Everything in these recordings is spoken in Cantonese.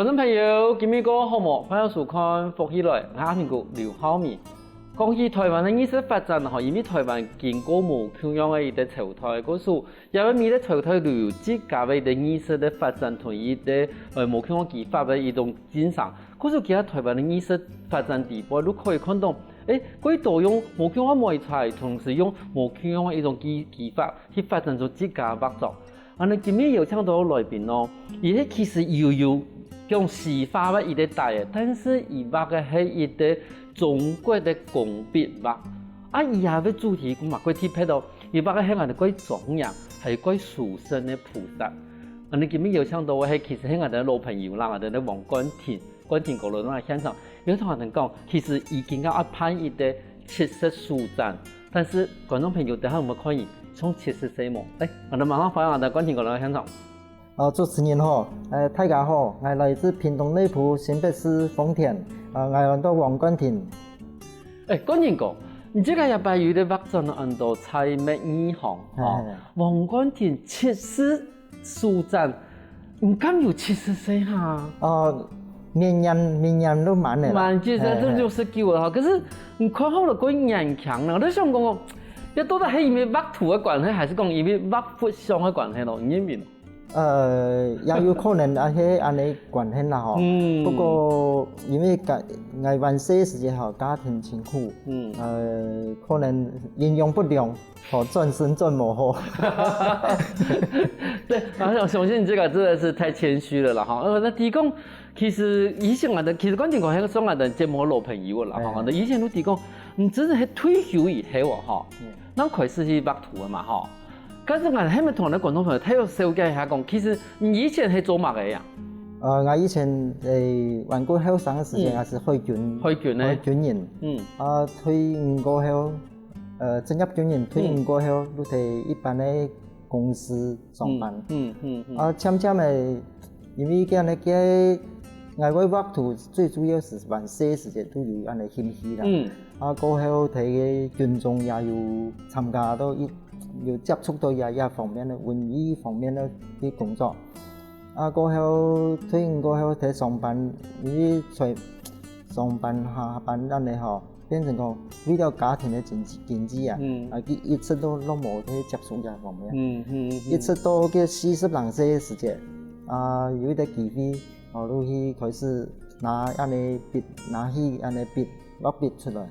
观众朋友，今日个好无？欢迎收看《福起来》，我是个刘浩明。讲起台湾的艺术发展因为台湾经过无穷样的一个潮台，故事因为咪在潮台旅游自家的艺术的发展同一的无穷样技法的一种欣赏，故事其他台湾的艺术发展地步，都可以看到，可以多用无穷样媒材，同时用无穷样的一种技法去发展出自家的画作。尼今日有请到来宾哦，伊其实有用西方的一个带的，但是伊画的是一个中国的工笔画。伊下个主题我嘛过特别到，伊画的是我哋quay中央，系quay书生的菩萨。尼今日有请到的其实係我哋老朋友啦，我哋王冠廷哥佬喺現場，有同我哋講，其實已經有一派一個七色書展，但是觀眾朋友等下有冇可以從七色什麼？我哋馬上歡迎我哋冠廷哥佬喺現場。主持人好，大家好，我來自屏東內埔新北市豐田，我到王冠廷。冠廷哥，你這個禮拜有啲畫展很多菜麥二行，王冠廷七色書展，唔敢有七色色哈？明年都滿了。滿其實都69了哈，可是你看好了過年強了，我都想講，要到底係因為畫圖的關係，還是講因為畫佛像的關係咯？你認為？也有可能係安尼關係啦嗬。不過因為我晚些時間家庭情況，可能營養不良，轉身轉唔好。對，我相信這個真的是太謙虛了啦哈。那提供其實以前我哋其實關鍵講係個我哋節目老朋友啦哈。我哋以前都提供，你真係退休以後哈，咱開始去畫圖啊嘛哈。但是我係咪同你觀眾朋友睇個小解下講，其實你以前係做乜嘅呀？我以前玩過後生嘅時間，我是海軍人。退伍過後，進入軍人退伍過後，都喺一般嘅公司上班。漸嘅，因為我畫圖最主要是玩些時間都有安尼興趣啦。過後喺軍中也有參加到有接觸到也方面的文藝方面的啲工作。過後退伍過後喺上班，因為在上班下班安尼嗬，變成個為了家庭的經濟一直都冇去接觸呢方面。一直到嘅40歲時間，有啲機會，我都去開始拿起安尼筆畫筆出來，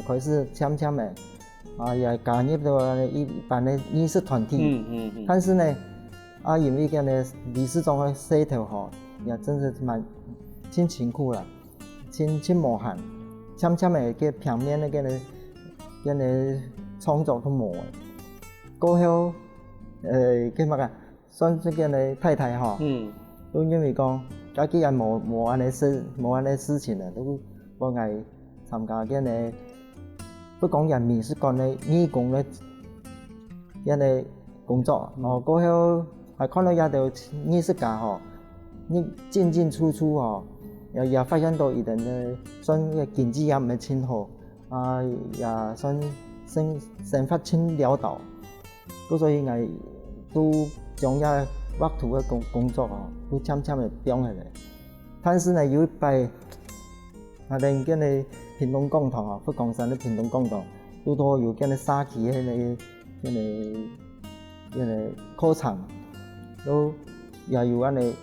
開始漸嘅。也加入到一般的藝術團體，但是呢，因為個呢歷史中的勢頭也真是挺辛苦啦，挺磨汗，漸的個平面的個呢創作都冇。過後叫乜啊？算是個呢太太都因為講家己也冇安尼事情啦，都幫我參加個呢。不講人民是講呢義工的人的工作，過後還看到一條藝術家你進進出出也發現到一定的算經濟也唔係挺好，也算生活挺潦倒，所以我都將一畫圖的工作都漸的變起來。但是呢有一擺，我哋個呢屏東工堂福岡山的屏東工堂，都多有個呢沙期嘅呢課程，都也有安尼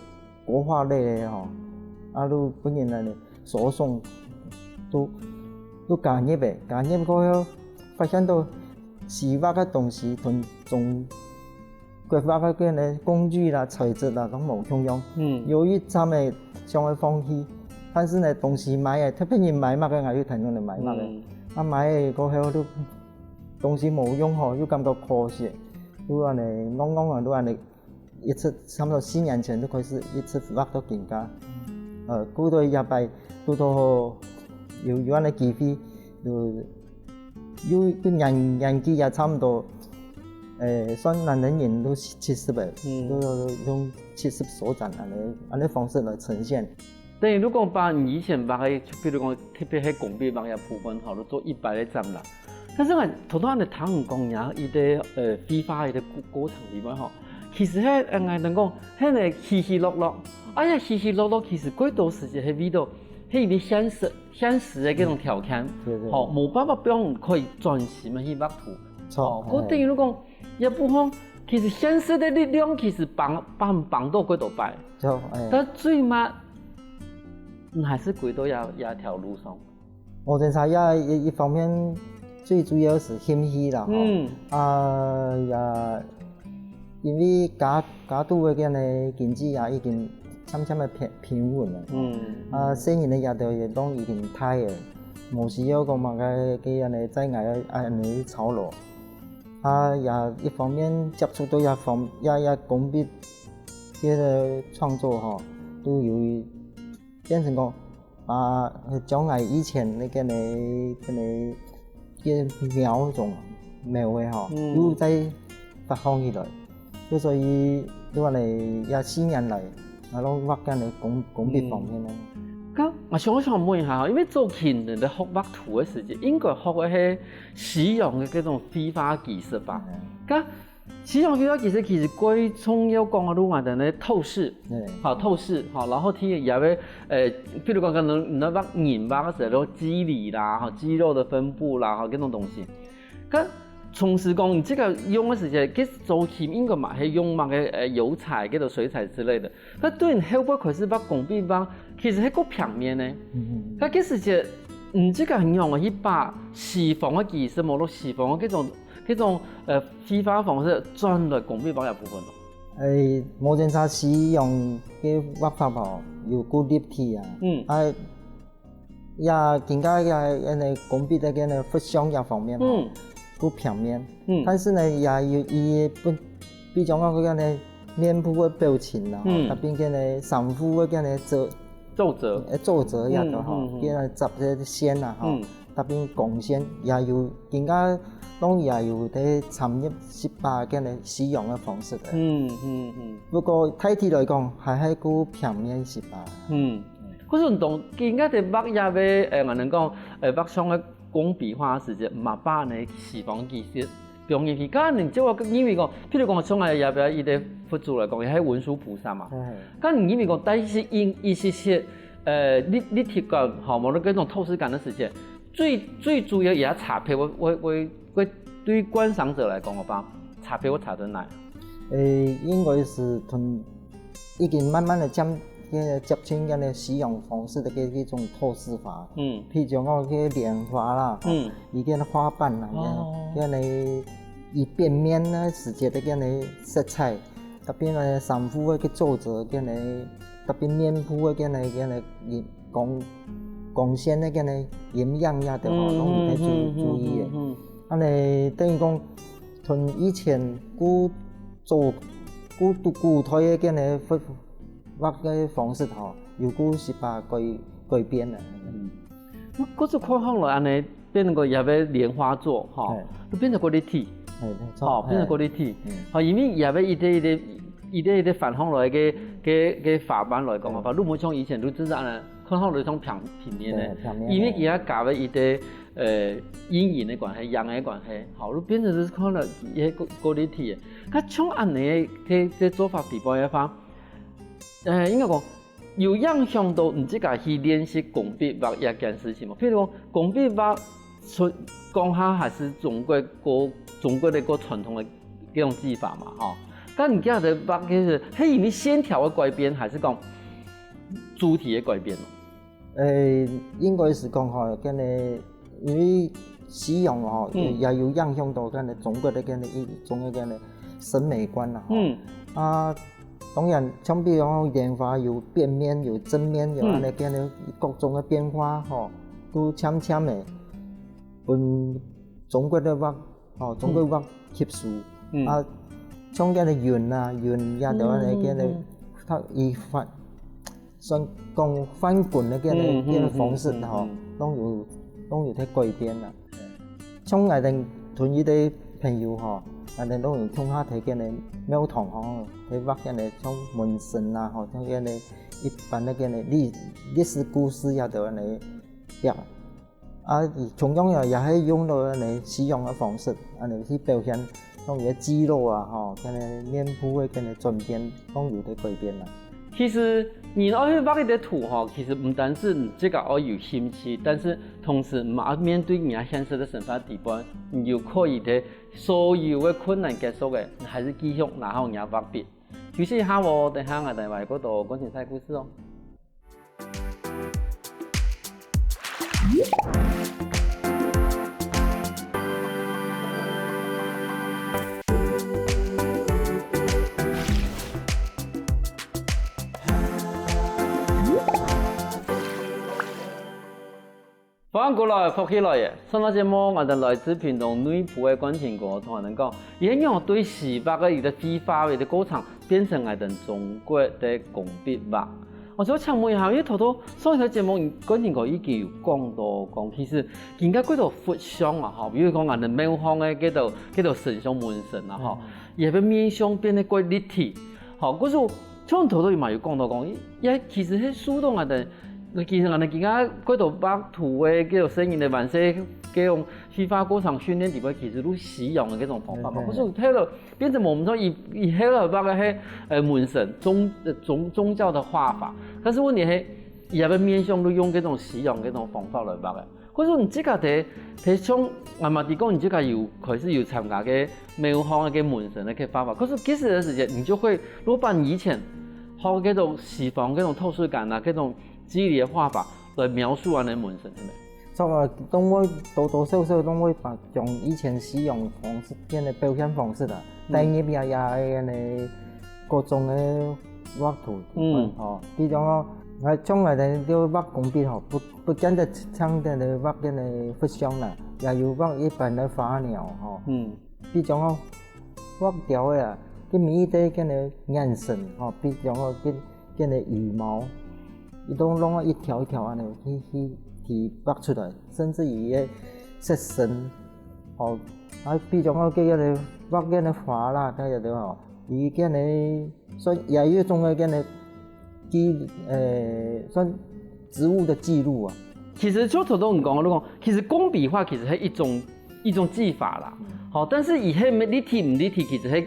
國畫類嘅都本人呢所送都加入過後，發現到西畫嘅東西同中國畫嘅呢工具啦、材質啦都冇同樣，有一陣嘅想去放棄。但是呢，東西買特別人買乜嘅，我要睇到你買乜嘅。買過後都東西冇用又感覺可惜，都安尼弄都安尼，一直差唔多4年前都開始一直畫到更加，過到一擺都到有安尼機會，有個年紀也差唔多，算男人都70嘅，都用70手展安尼方式來呈現。等於如果把你以前畫嘅，比如講特別係工筆畫嘅部分，都做100嘅展覽。但是我頭頭我哋聽講呀，伊個繪畫嘅過程裡面其實係能講係個稀稀落落，哎呀稀稀落落，其實過多時間係味道係因為現實嘅嗰種條件，好冇辦法俾可以專心去畫圖。哦，嗰等於講一部分其實現實的力量其實幫到幾多擺，但最末還是歸到一條路上。我覺得一方面最主要是謙虛啦，因為加度嘅嘅經濟也已經漸漸嘅平穩啦，雖然你也都亦都已經睇嘅，冇需要講話嘅人哋在外人哋炒羅，也一方面接觸到一工筆嘅創作嗬，都有變成講將來以前你嘅苗種苗嘅嗬，又再發放起來。所以你話你也4年嚟，我都畫緊你工筆方面咧。咁我想問一下，因為做琴人哋學畫圖嘅時間，應該學嘅係使用嘅嗰種繪畫技術吧？咁使用繪畫技術其實最重要講嘅都話係咧透視，透視，然後睇也會譬如講可能你畫人畫嘅時候，肌理啦，肌肉的分布啦，嗰種東西，咁。從事講，你這個用嘅時間，佢做琴應該嘛係用乜嘅油彩、嗰種水彩之類的。但對你後邊開始畫工筆畫，其實係個平面呢。但嗰時間，你這個用嘅一把西方嘅技術，冇到西方嘅嗰種繪畫方式轉來工筆畫一部分咯。冇正常使用嘅畫法喎，有個立體啊。也更加嘅工筆嘅嘅複象一方面。個平面，但是呢，也要以比較講嗰個面部嘅表情啦，特別嘅呢上腹嘅呢皺褶也都好，嘅呢執嘅線啊，特別光線也要更加當然也要啲參入18嘅呢使用嘅方式。不過睇起來講係喺個平面18。嗰種動更加啲畫也要我能講畫上嘅。工筆畫時間唔係把你西方技術用入去，咁你即係因為講，譬如講我從來也俾伊啲輔助嚟講，係文殊菩薩嘛。咁你因為講帶一些立體感，好冇嗰種透視感嘅時間，最主要也差別，我對觀賞者嚟講嘅話，差別我差在哪？應該是同已經慢慢地將接近嘅使用方式嘅一種透視法，譬如講嘅蓮花啦，而嘅花瓣啦，嘅以變面咧時節嘅色彩，特別係上腹嘅皺褶嘅特別面部嘅光線嘅影樣也都好，都要注意嘅。咁等於講同以前古代嘅畫嘅方式嗬，有個18改變啦。嗰次看上來安尼變成個也係蓮花座，都變成個立體，變成個立體。因為也係一啲反向來嘅畫板來講嘅話，都冇像以前都只係安尼看上來種平面嘅，因為而家加咗一啲陰影嘅關係、陽嘅關係，都變成是看落一個立體嘅。咁像安尼嘅做法比較一番。應該講有影響到你自己去練習工筆畫一件事情嘛？譬如講工筆畫，講下還是中國的個傳統的這種技法嘛，但你今日畫嘅係因為線條的改變，還是講主體的改變？應該是講因為使用也有影響到中國的一種審美觀啦。當然，像比如講蓮花有變面、有正面，有各種嘅變化，都漸漸嘅中國嘅畫，中國畫吸收。像圓啊，圓也就它以想講翻滾嘅方式，都有啲改變啦。像我哋同一啲朋友我哋都用通下睇嘅廟堂睇畫嘅像門神啊，像嘅一般嘅歷史故事也都嚟畫，同樣也係用到使用嘅方式，去表現講嘢肌肉啊，吼，跟你面部嘅跟你轉變都有啲改變啦。其實你要去畫一啲圖吼，其實唔單是你自己要有興趣，但是同時唔要面對人家現實的生活底盤，你就可以喺所有嘅困難結束嘅，你還是繼續拿好人家畫筆。休息一下喎，等下我哋嚟嗰度講精彩故事哦。翻過來復起來嘅，上個節目我哋來自屏東內埔嘅關情哥同我哋講，演樣對西北嘅一個非法嘅過程變成我哋中國嘅工筆畫。我想請問一下，因為頭上一個節目關情哥已經有講到講，其實人家嗰度佛像啊，吼，比如講我哋廟方嘅嗰度神像門神啊，吼，也俾面相變得過立體，吼，嗰時候像頭伊嘛有講到講，也其實係蘇動我哋。其實我哋而家嗰度畫圖嘅嗰種聲音嘅顏色，嗰種非法過程訓練地方，其實都使用嘅嗰種方法嘛。可是睇到變成我們說以喺度畫嘅係門神宗教的畫法，可是問題係而家面向都用嗰種使用嗰種方法來畫嘅。可是你自家睇像我嘛啲講，你自家有開始有參加嘅廟方嘅門神嘅畫法，可是幾時嘅時間你就會，如果把你以前學嗰種西方嗰種透視感啊，嗰種肌理嘅畫法來描述我哋門神係咪？所以當我多少少都會把用以前使用方式嘅嘅表現方式啦，第二邊也嘅各種嘅畫圖，哦，比如講我將我哋啲畫工筆吼，不僅得像嘅嚟畫嘅嚟佛像啦，也有畫一般嘅花鳥吼，比如講畫條嘅啊，啲每啲嘅嚟眼神吼，比如講嘅嚟羽毛。伊都弄一條一條安尼去畫出來，甚至於嘅色神，哦，啊，比如講嘅個畫嘅花啦，睇下到吼，伊嘅呢，所以也有一種嘅呢算植物的記錄啊。其實就頭都唔講，我都講，其實工筆畫其實係一種技法啦。好，但是伊迄立體唔立體，其實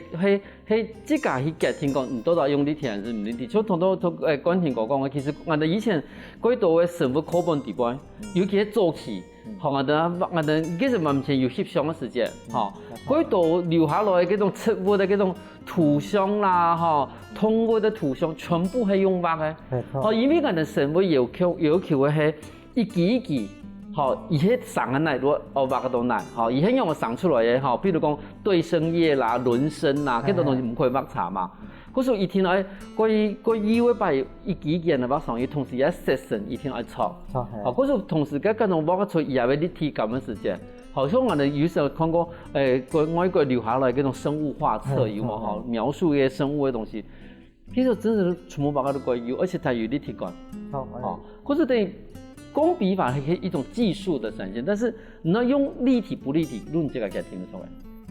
係自家去決定講，唔到底用立體還是唔立體。就同關情哥講嘅，其實我哋以前嗰度嘅生活課本底盤，尤其係早期，嚇我哋其實目前有翕相嘅時間，嚇嗰度留下來嘅嗰種植物嘅嗰種圖像啦，嚇動物嘅圖像，全部係用畫嘅。嚇，因為我哋生活要求嘅係一記一記。好，伊迄上嘅內容我畫個都難，好，伊迄用我上出來嘅，好，比如講對生葉啦、輪身啦，嗰種東西唔可以畫差嘛。嗰時候伊聽來，佢以為把一幾件嚟畫上，伊同時也色神，伊聽來錯。好，嗰時候同時嗰種畫個出，伊也會立體感嘅時間。好像我哋有時候看過，外國留下來嗰種生物畫冊有冇？好，描述嘅生物嘅東西，其實真係全部畫個都可以有，而且它有立體感。好，嗰時等於。工筆法係一種技術的展現，但是你要用立體不立體，論這個嘅聽得出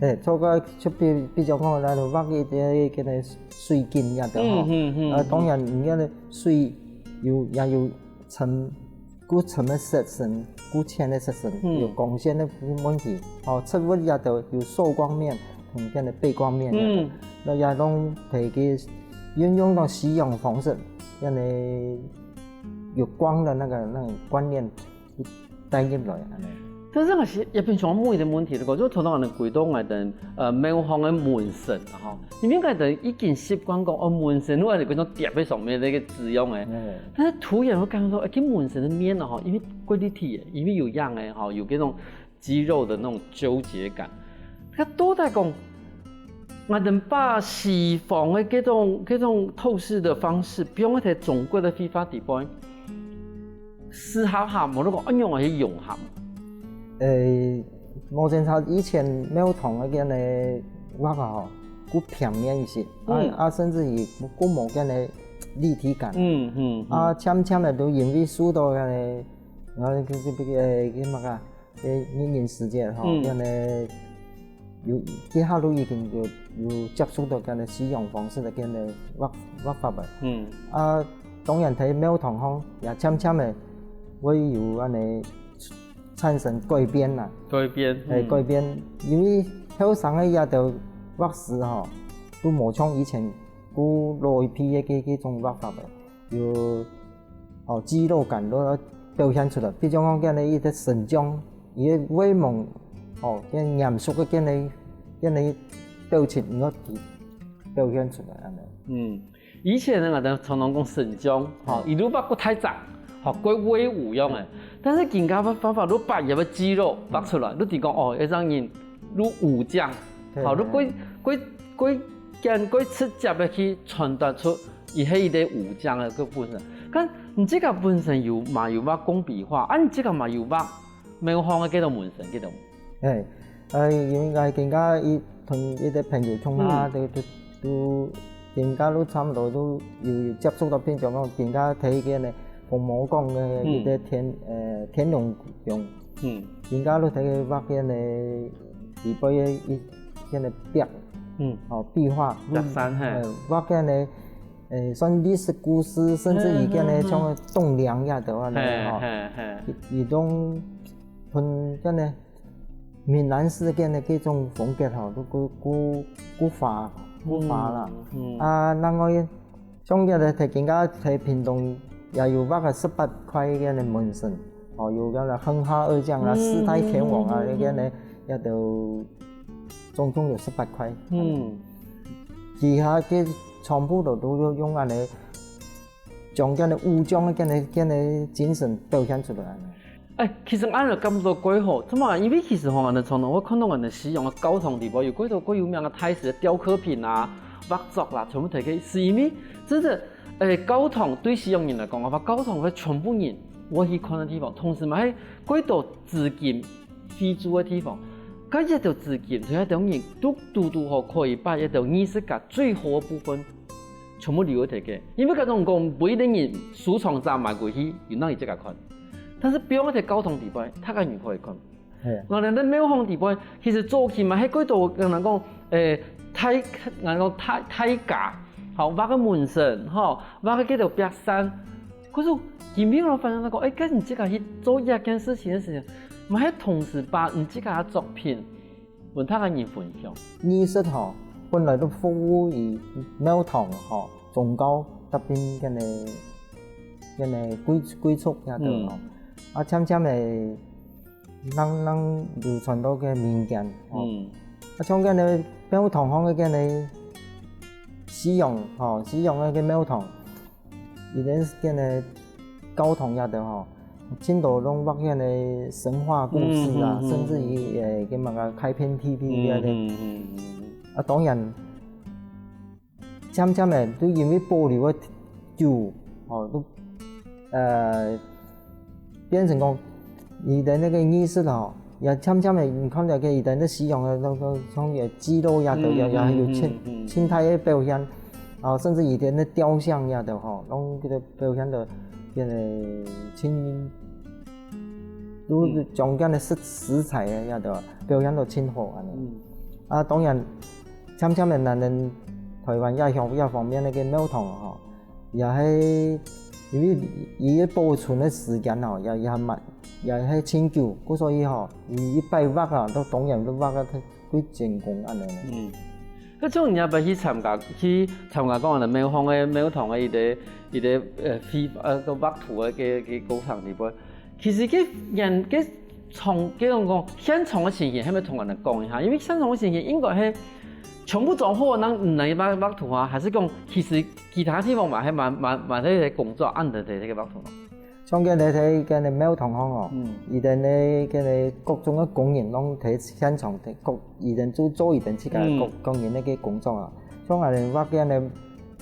來。做個出比較講，嚟到畫嘅嘅嘅水晶也得吼，當然而家嘅水也有層古層嘅色神，古淺嘅色神，有光線嘅問題。哦，植物也得有受光面同嘅嘅背光面。那也當佢嘅運用到使用方式，因為。有光的那種觀念帶入來，但是我是入邊仲有冇啲問題？就頭先我哋舉到我哋廟方嘅門神啊，因為我哋已經習慣講門神我哋嗰種疊喺上面嗰個字樣嘅，但是突然會感覺到啲門神嘅面啊，因為貴立體嘅，因為有樣嘅，有嗰種肌肉的那種糾結感，佢都在講。我哋把西方嘅嗰種透視的方式，比如我哋中國的非法地盤。思考下，我都講應用係融合。目前他以前廟堂嗰啲嘅畫啊，好平面一些，甚至於古冇嘅立體感。漸嘅都因為受到嘅我叫乜啊？一年時間嚇，嘅有幾下都已經有接觸到嘅使用方式嘅畫法啊。當然睇廟堂方也漸嘅。會有安尼產生改變啦，改變，因為後生嘅也就畫師吼，都冇像以前古老一批嘅種畫法嘅，有肌肉感都表現出來。比如講嘅你啲神將，伊嘅威猛，嘅嚴肅嘅你表情，我表現出來安尼。以前呢，我哋常常講神將，伊都畫過太雜，過威武樣嘅。但是更加方法都把伊嘅肌肉畫出來，都係講一種人如武將，都過直接嘅去傳達出伊係一個武將嘅個本身。咁你這個本身有畫工筆畫，你這個嘛有畫描畫嘅幾多紋身幾多？應該更加同一啲朋友從下都更加都差唔多都要接觸到邊種咯，更加睇嘅呢紅毛講嘅一啲天龍用，更加都睇佢畫嘅呢地碑嘅呢壁，壁畫，畫嘅呢算歷史故事，甚至於嘅呢像棟梁呀度啊，伊種同嘅呢閩南式嘅呢幾種風格都古化啦。另外像嘅呢睇更加睇屏東也有畫個18塊嘅呢紋身，有嘅呢哼哈二將啊、四大天王啊，呢個呢也都總共有18塊。其他嘅全部都用安尼將嘅呢武將嘅呢精神表現出來。其實按照咁多句吼，怎麼？因為其實我哋從我看到我哋使用嘅交通地方有幾多個有名嘅泰式嘅雕刻品啊、畫作啦，全部睇起，是因為真係交通對使用人嚟講嘅話，交通係全部人我去看嘅地方，同時咪係幾多資金費諸嘅地方，咁一條資金同一條人都好可以把一條藝術家最好嘅部分全部留喺嘅，因為嗰種講唔一定人收藏站買過去，有人會即刻看。但是比如我哋交通地方，他個人可以看。我哋啲描畫地方，其實早期嘛喺嗰度，人講太假，畫個紋身，畫個幾條壁山。可是見面我發現講，跟你自己去做一件事情嘅時候，咪係同時把你自己嘅作品同他個人分享。藝術本來都服務於廟堂宗教特別嘅呢歸屬也度。漸漸嚟，能流傳到嘅民間，像嘅呢廟堂行嘅呢使用嘅廟堂，而啲嘅呢交通也度青島攏畫嘅呢神話故事啊，甚至於嘅乜個開片 TV 嘅呢，當然漸漸嚟都因為保留嘅舊，都變成講，伊哋那個藝術也漸漸嚟，你看到嘅伊哋啲使用嘅那個像嘅肌肉也都也有青態嘅表現，甚至伊哋啲雕像也都攏佢哋表現到嘅呢青，都將嘅呢食材也都表現到青好安尼。當然，漸漸嚟咱哋台灣也方面那個廟堂也係。因為伊嘅保存嘅時間也慢，也係長久，所以伊擺畫都當然都畫得幾成功安尼。嗰種人也不去參加講我哋廟方嘅廟堂嘅伊個個畫圖嘅高堂地方，其實佢人嘅從幾種講現場嘅情形，係咪同人哋講一下？因為現場嘅情形應該係。全部做好，咱唔能畫圖啊？還是講其實其他地方嘛係蠻啲工作按着啲畫圖咯。像嘅你睇嘅你廟堂伊哋你嘅你各種嘅工人攏睇現場睇，伊哋做伊哋自己嘅工人呢個工作啊。像我哋畫嘅你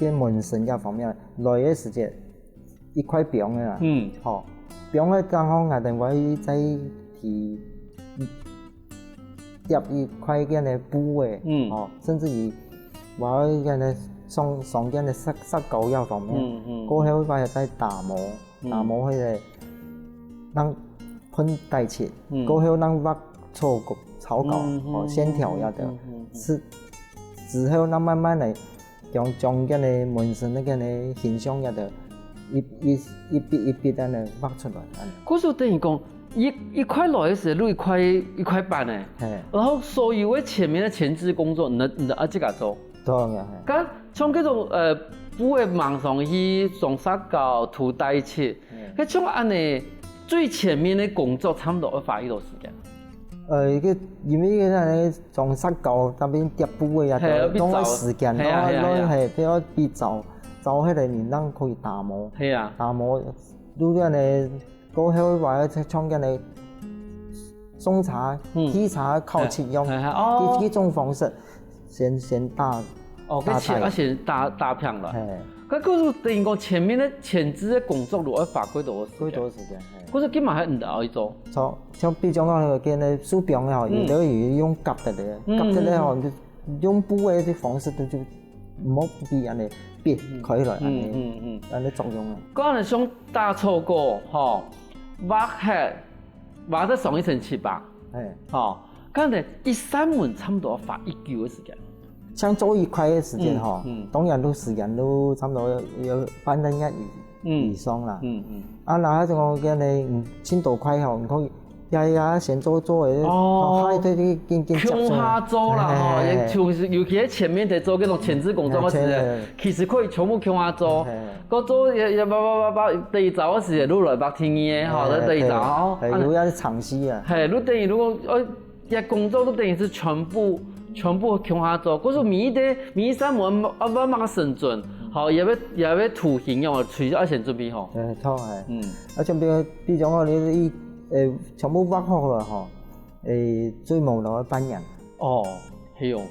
嘅紋身一方面，來嘅時節一塊餅嘅啦，餅嘅剛好我哋會在提。入一塊嘅呢布嘅，甚至於話嘅呢上嘅呢石膏一方面，過後話係打磨佢哋，能噴帶漆，過後能畫草稿，線條也得，是之後能慢慢嚟將嘅呢紋身嘅呢形象也得，一筆一筆嘅呢畫出來。嗰時等於講。一块落的时，录一块板的，然后所有的前面的前置工作，你要自己做。对呀。咁像嗰種布的網上去上沙膠塗帶漆，嗰種安尼最前面的工作差唔多要花幾多時間？因為嗰上沙膠那邊疊布嘅嘢，都花時間，攞係比較必走迄個面當可以打磨。係啊，打磨，如果你過後或者創緊你送茶、沏茶、烤漆用，呢種方式先打。先打平了。佢嗰個等於講前面的前置的工作，如果花幾多時間？嗰個基本係唔得去做。錯，像比如講嗰個嘅手錶嘅，有都用夾的咧，夾的咧吼，用布嘅啲方式就唔好俾人哋別開來，安尼作用啊。嗰陣想打錯過，嗬，畫得上一層漆吧，嗬，嗰陣一扇門差唔多花1個月嘅時間。像做一塊的時間哈，當然都時間都差唔多有1/2以上啦。啊，那種嘅你10多塊吼，你可以日先做嘅，開對啲見向下做啦，吼，尤其喺前面在做嗰種前置工作嘅時，其實可以全部向下做。嗰做第二走嘅時，你來白天嘅，吼，第二走，係有啲長時啊。係，你等於如果日工作都等於是全部向下做，嗰時每一扇門要馬上生準，好，也要圖形用，隨時要先準備好。錯係。啊，像比如講你全部畫好了吼，最無能嘅班人。哦，係哦。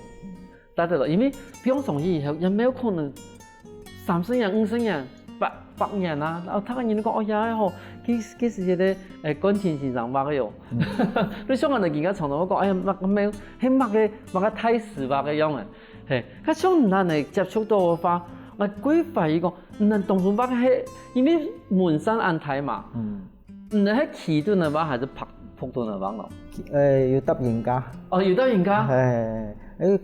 但係因為比方上以後，也沒有可能30年、50年、100年啊，然後他個人講，哎呀吼，幾時嘅咧感情線上畫嘅喲。你想人哋而家從頭我講，哎呀畫咩？係畫個太死畫嘅樣嘅，係。佢想唔難嚟接觸到嘅話，我規劃一個唔能當初畫嘅係，因為門山安泰嘛，唔能係起頓嘅畫，還是仆頓嘅畫咯？要揼人家。哦，要揼人家。係，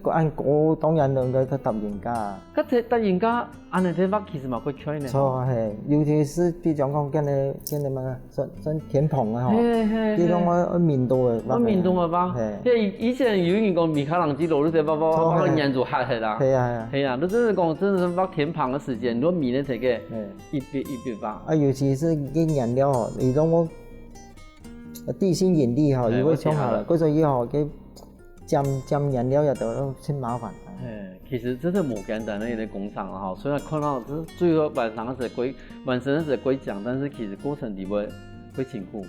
按個當然兩個揼人家。咁揼人家，按你睇畫其實嘛佢吹呢。錯係，尤其是比如講跟你乜算天棚啊嗬，呢種我面度嘅畫。我面度嘅畫，因為以前有人講米開朗基羅，你睇畫人做黑係啦。係啊係啊，你真係講真係畫天棚嘅時間，如果面咧睇嘅一筆畫。啊，尤其是啲顏料嗬，如果我地心引力嗬，如果衝下來，嗰時以後嘅。沾顏料入到都真麻煩。其實真係冇簡單嘅一個工廠啊！雖然看到最後完成的是鬼講，但是其實過程裡會辛苦。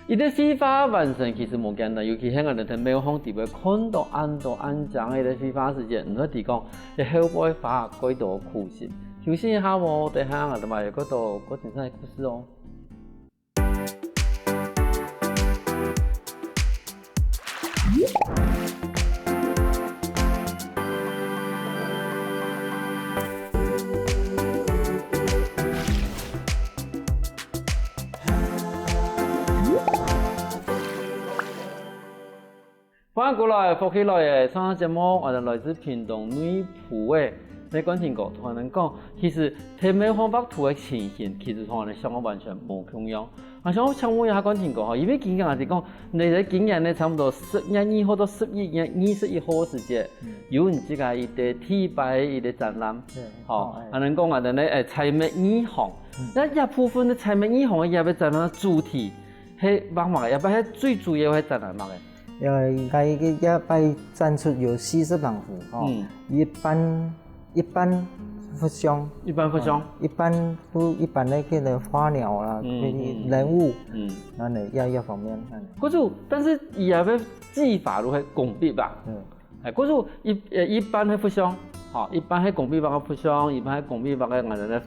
一啲飛花完成其實冇簡單，尤其香港人睇美方地位看到按講嘅啲飛花時間，唔可以講你後背花幾多苦心。休息一下喎，等下我哋咪嗰度嗰陣真係故事哦。歡迎過來，福起來嘅上節目，我哋來自屏東內埔嘅咩觀眾講，同人講，其實睇美方畫圖嘅情形，其實同人哋相關完全冇共樣。我想問一下觀眾講，因為今日係講，你哋今年咧差唔多11號到21號時間，有唔知個一個體擺一個展覽，好，我哋講我哋咧採墨二行，一部分嘅採墨二行嘅嘢要展覽主題係乜嘢？要不係最主要係展覽乜嘅？因為一擺展出有40檔幅，哦，一般佛像，一般的嗰個花鳥啦，人物，那你一方面，嗰種，但是而家嘅技法都係工筆吧，嗰種一般嘅佛像，好，一般係工筆畫嘅佛像，一般係工筆畫嘅我哋嘅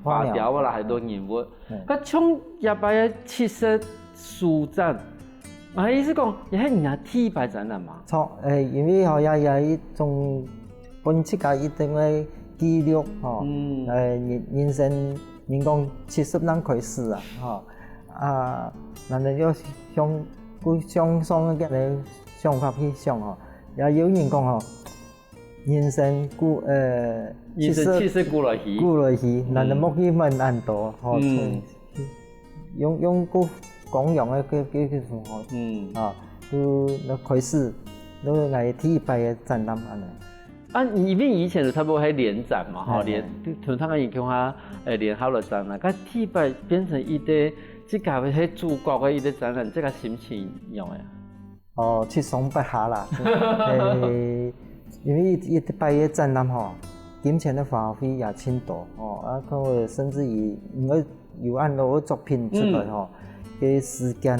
花雕啦，係多人物，佢從一擺嘅七色書展。我意思講，也係人家體擺展覽嘛。錯，因為吼也有一種本質嘅一定嘅記錄，吼，人生人講70年開始啊，吼，啊，那你要向上嘅嘅想法去想吼，也有人講吼，人生70過來去，那你莫去問咁多，吼，用個公用的嗰種都開始都嚟睇拜嘅展覽安尼。啊，因為以前就差不多係聯展嘛，吼，同他們研究下聯合的展覽，咁睇拜變成一個即個係主角嘅一個展覽，即個心情樣嘅。哦，七上八下啦，因為一拜嘅展覽吼，金錢的花費也挺多，佢甚至於我有按我作品出來吼。嘅時間，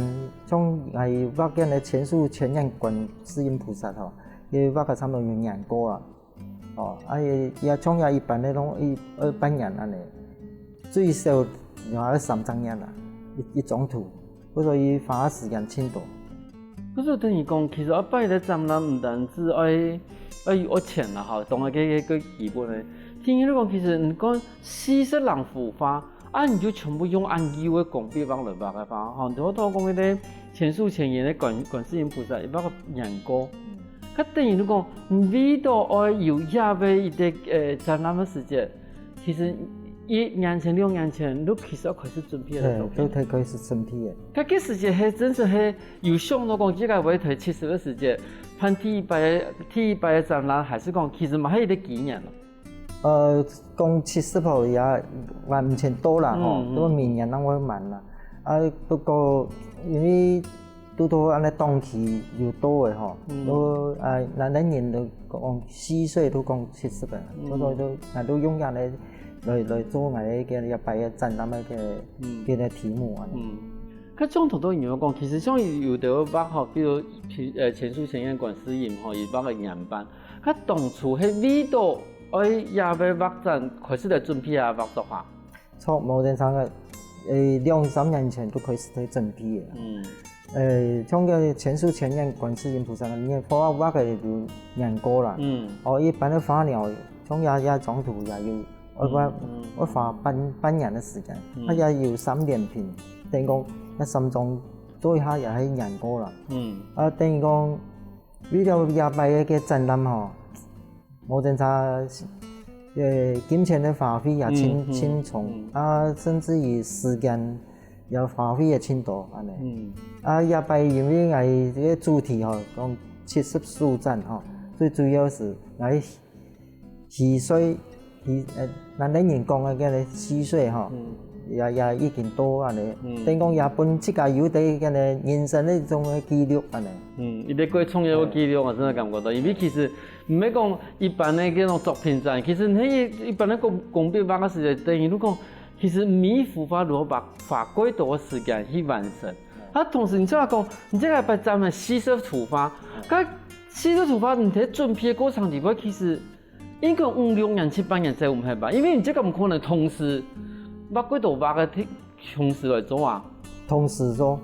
像係畫嘅前述前眼觀世音菩薩吼，嘅畫嘅差唔多有2個啊，也像也一般嘅攏2-3年安尼，最少也要3-4年啦，一種圖，所以花嘅時間挺多。嗰就等於講，其實拜嘅展覽唔單止要錢啦，吼，當然個基本嘅。聽你講，其實你講40人護法。你就全部用按舊嘅工筆畫來畫嘅話，吼，就好多講嗰啲前述前言嘅觀世音菩薩，畫個2個，佢等於你講，為到愛有廿倍一啲展覽嘅時間，其實1年前、2年前都其實開始準備嘅作品，都開始準備嘅。嗰時間係真是係有想到講，即個會推70嘅時間，辦第一擺嘅展覽，還是講其實嘛係一啲幾年咯。講70號也還唔前多啦，都明年我慢啦。不過因為都安尼檔期又多嘅吼，都那年都講4歲都講70嘅，所以都用人來做我哋嘅一擺嘅展覽嘅嘅題目啊。佢中途都有講，其實像有啲畫吼，比如前述前言觀世音吼，伊畫個樣板，佢當初係為到也要畫展，開始嚟準備啊畫作畫。從無人上嘅2-3年前都開始喺準備嘅。像個前述前言觀世音菩薩，你畫嘅就2個啦。一般的花鳥，像也裝圖也要我花半年嘅時間，也要3連片，等於講一心中做一下也係2個啦。等於講為了也拜嘅展覽吼。無人差金錢的花費也輕重，甚至於時間也花費也挺多安尼。也拜因為這個主題吼講70數讚吼，最主要是4歲，咱人講嘅4歲吼，也已經多安尼。等於講也本自家有啲嘅人生的一種嘅記錄安尼。伊啲過創業嘅記錄，我真係感覺到，因為其實唔係講一般嘅嗰種作品展，其實你一般嘅工筆畫嘅時間，等於你講，其實每幅畫如果花幾多時間去完成。同時你即係講，你即係把咱們40圖畫，咁40圖畫你喺準備嘅過程裏邊，其實應該5-6年、7-8年才唔係吧？因為你這個唔可能同時畫幾多畫嘅同時來做啊。同時做，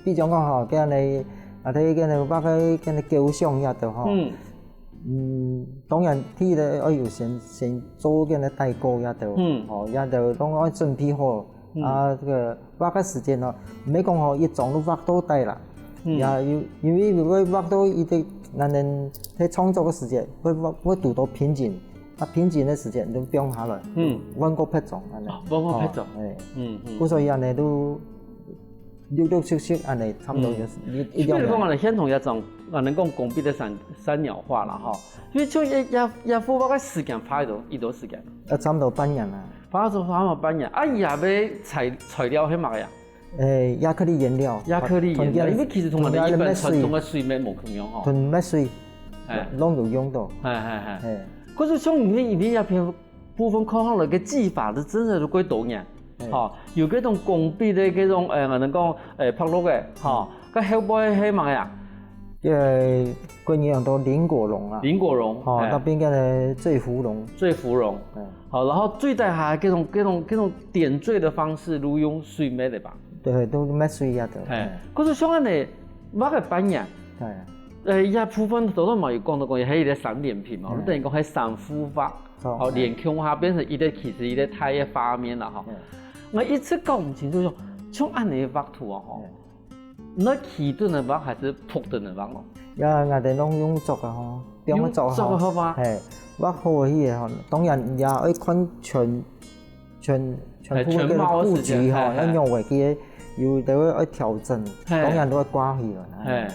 比如講吼，叫你畫個雕像也得吼。當然啲咧要先做個代購也得，也得當我準備好。這個畫個時間咯，唔係講吼一種都畫到底啦，也要因為如果畫到一啲咱哋喺創作嘅時間，會讀到瓶頸。瓶頸的時間都變下來，揾個品種安尼，揾個品種，所以安尼都陸陸續續安尼差唔多一樣。譬如講我哋先同一種，我哋講工筆的三鳥畫啦，吼，因為就一幅畫嘅時間花幾多時間？差唔多半年啦。花咗半年，也要材料係乜嘢？亞克力顏料。亞克力顏料，因為其實同我哋一般傳統嘅水墨冇咁樣嗬。同墨水，攏有用到。係。可是像裡面一片部分看下來嘅技法，都真係都幾多樣，有嗰種工筆嘅嗰種我哋講拍落嘅，個後背係乜嘢？佢用到林果龍啊，那邊嘅醉芙蓉，然後最底下嗰種點綴的方式都用水墨的吧？對，都墨水也得。可是像我哋畫嘅版樣。一部分多都冇有講到講，係一個3連片嘛，等於講係3幅畫，連胸下變成一個其實一個太嘅畫面啦，我一直搞唔清楚，像按你畫圖啊，那起頓嘅畫還是鋪頓嘅畫咯？我哋攏用作嘅嗬，用作嘅好嘛？畫好嘅嘢，當然也要看全全部嘅布局吼，一用嘅嘅要都要調整，當然都會掛起來。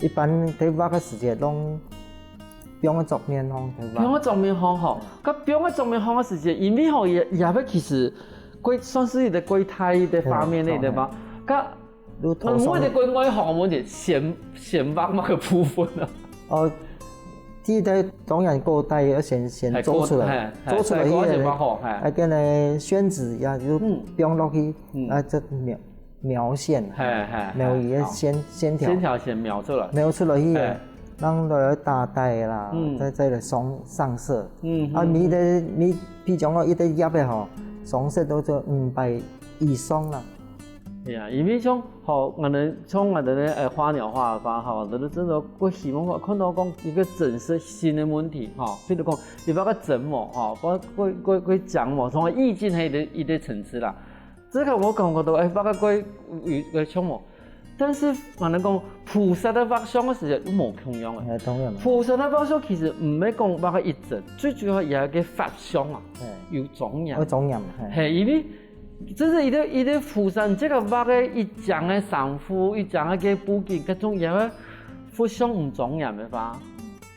一般睇畫嘅時節攏標個桌面方，標個桌面方吼，咁標個桌面方嘅時節，因為吼也要其實歸算是一個歸胎的方面嚟的嘛，咁我哋歸外行我哋先畫乜嘅部分啊？哦，啲啲當然過帶要先做出來，做出來呢個跟你宣紙呀就標落去，啊就描線，描一個線條先描出來，描出來呢個，讓佢打帶啦，再嚟上色，啊你譬如講一啲葉嘅嗬，上色到咗500以上啦。係啊，因為像好，我哋咧花鳥畫法吼，就是真係我希望我看到講一個整色新的問題吼，譬如講你把個整模吼，把佢講模，從意境係一個層次啦。這個我感覺到把個佢唱模，但是我哋講菩薩的畫像嘅時候都冇同樣嘅。當然。菩薩的畫像其實唔係講把個一整，最主要係一個法相啊，有莊嚴。有莊嚴。係因為。就是一個菩薩，這個畫嘅一張嘅上符，一張嘅布景，各種嘢嘅佛像唔莊嚴嘅吧？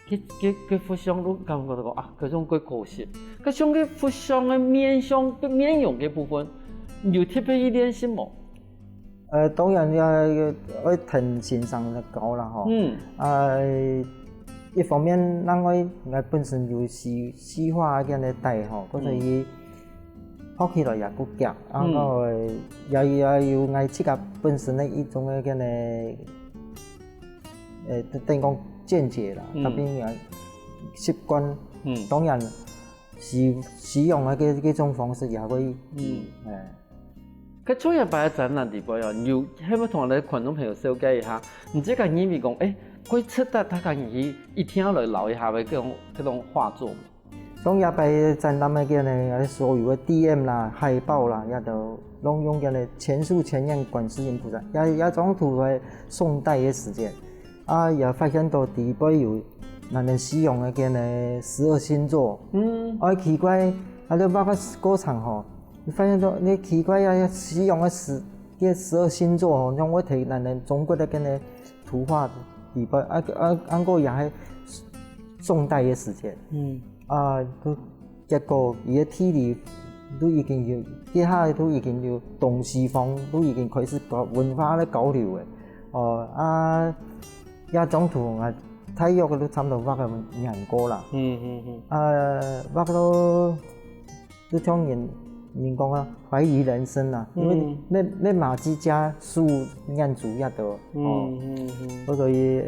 佢佛像都感覺到啊，嗰種幾可惜。嗰種嘅佛像嘅面容嘅部分，有特別一點什麼？當然要挺欣賞得高啦，嗬。一方面，我本身有西畫嘅嚟帶嗬，嗰陣時。學起來也夠夾，然後也要我自己本身的一種嘅嘅等於講見解啦，特別嘅習慣，當然使用嘅幾種方式也會佢終日擺喺展覽地方要希望同我哋觀眾朋友紹介一下，唔知佢意味講，佢出得他可以一天要來留一下嘅嗰種畫作。當日擺展覽嘅呢，所有嘅 DM 啦、海報啦，也都攏用嘅呢千手千眼觀世音菩薩，也種圖係宋代嘅時間，也發現到地背有人哋使用嘅呢12星座，奇怪，你畫個過程嗬，你發現到你奇怪使用嘅12星座嗬，讓我睇人哋中國嘅呢圖畫地背，安個也係宋代嘅時間。都結果而家天氣都已經要，啲下都已經要東西方都已經開始文化咧交流嘅。一種圖啊，體育嘅都差唔多畫嘅人過啦。畫到都將人講啊，懷疑人生啊，因為咩馬之家書人主一度，所以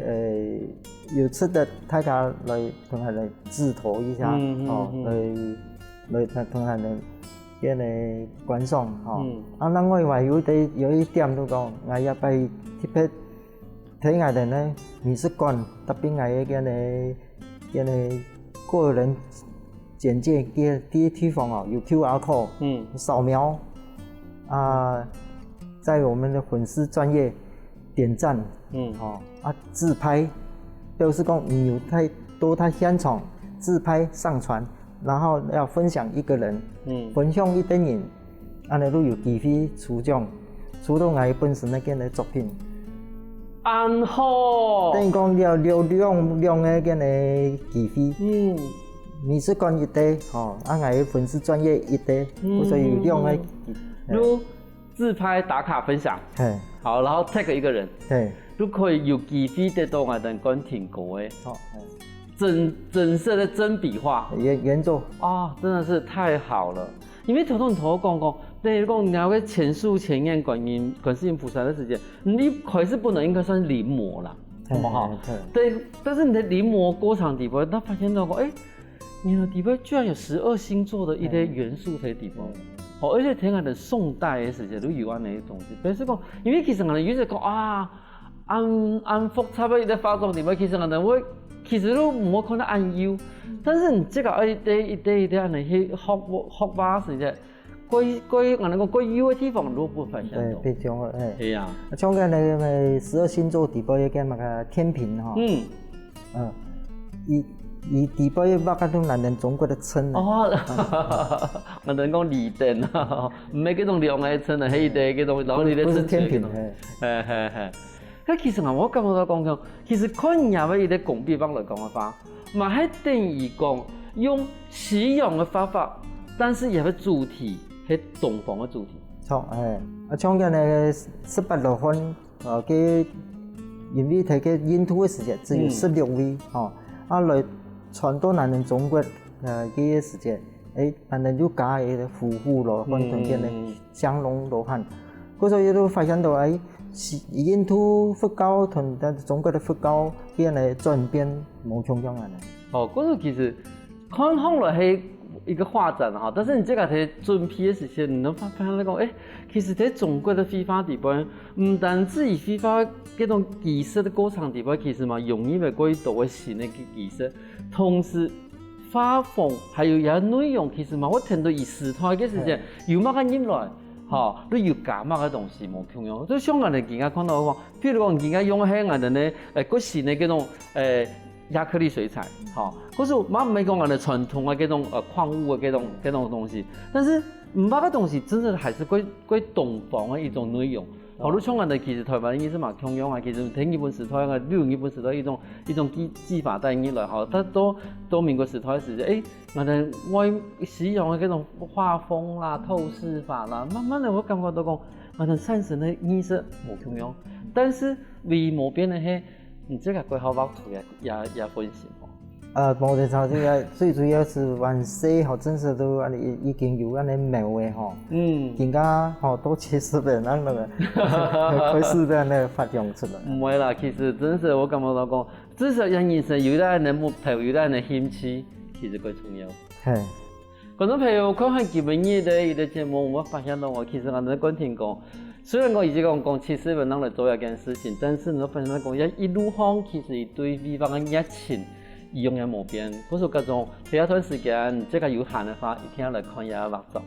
有值得大家來同佢哋指導一下，來同佢哋嘅嚟觀賞，另外話有一點都講，我也俾特別睇我哋咧美術館，特別我嘅嚟個人簡介嘅啲地方有 QR code，掃描，在我們的粉絲專頁點讚，自拍。表示講你有到他現場自拍上傳，然後要分享一個人，分享一電影，安尼都有機會出獎，出到我本身嘅作品。安好。等於講兩嘅嘅機會，美術館一堆，我粉絲專頁一堆，所以有兩嘅。如自拍打卡分享，好，然後 tag 一個人。都可以有機會得到我哋觀挺高嘅，整色的真筆畫，原作真的是太好了。因為頭講講，例如講你要個千手千眼觀世音菩薩的時間，你開始不能應該算臨摹啦，好唔好？對，但是你的臨摹過程地方，他發現到講，原來地方居然有12星座的一啲元素喺地方。而且睇我哋宋代嘅時間都有安呢啲東西，表示講，因為其實我哋有時講按複雜嘅一啲化妝點啊，其實我哋其實都唔好看得按要，但是你這個一啲安尼去學畫時啫，我哋講歸要嘅地方都不發現到。對，別種係啊。像個你咪12星座地背嘅乜嘅天平嗬，伊底杯画嗰種咱哋中國的稱哦，我哋講離燈啊，唔係嗰種亮嘅稱啊，係嗰種老李的稱。不是天平，係。咁其實我感覺到講，其實看人家嘅啲工筆畫嚟講嘅話，嘛係等於講用西洋嘅方法，但是也係主題係東方嘅主題。錯誒，像嗰個18羅漢，佢因為佢嘅印度嘅時間只有16位，來傳到咱哋中國嘅時間，咱哋就加嘅伏虎羅漢同嘅降龍羅漢，嗰時候都發現到印度佛教同中國的佛教嘅嚟轉變冇同樣嘅。哦，嗰個其實看上來係一個發展哈，但是你這個睇準批嘅時候，你能發現嚟講，其實喺中國的繪畫地方，唔單止以繪畫嗰種技術的過程地方，其實嘛容易咪過多嘅新嘅技術，同時畫風還有嘢內容，其實嘛我聽到以時代嘅時候，有乜嘅入來，都要加乜嘅東西冇同樣，所以香港人而家看到講，譬如講而家用喺我哋咧嗰新嘅嗰種亞克力水彩，嗰時嘛唔係講我哋傳統嘅嗰種礦物嘅嗰種東西，但是唔把個東西真正還是歸東方嘅一種內容。好多香港人其實台灣意思嘛同樣啊，其實聽日本時代啊，利用日本時代一種技法帶入來，但到民國時代時陣，我哋愛使用嘅嗰種畫風啦、透視法啦，慢慢的我感覺到講，我哋產生嘅意識冇同樣，但是唯一冇變嘅係，你這個規劃畫圖也分析冇錯，這個最主要是灣西真是都已經有安尼描嘅更加多70人那個開始在那發揚出來。唔會啦，其實真是我感覺到講，至少人生有得人目標，有得人興趣，其實最重要。係。觀眾朋友看看基本嘢的一個節目，我發現到其實我哋觀聽講，雖然我已經講70人嚟做一件事情，但是我發現到講一路行其實一對比方嘅熱情。永遠冇變，嗰時嗰種喺一段時間，即係有限嘅話，一定要來看一下畫作。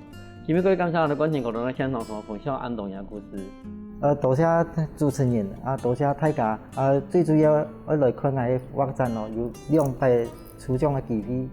今日各位感謝我哋觀眾朋友喺現場同我分享安東嘅故事。多謝主持人，多謝大家，最主要我來看下畫展有200抽獎嘅機會。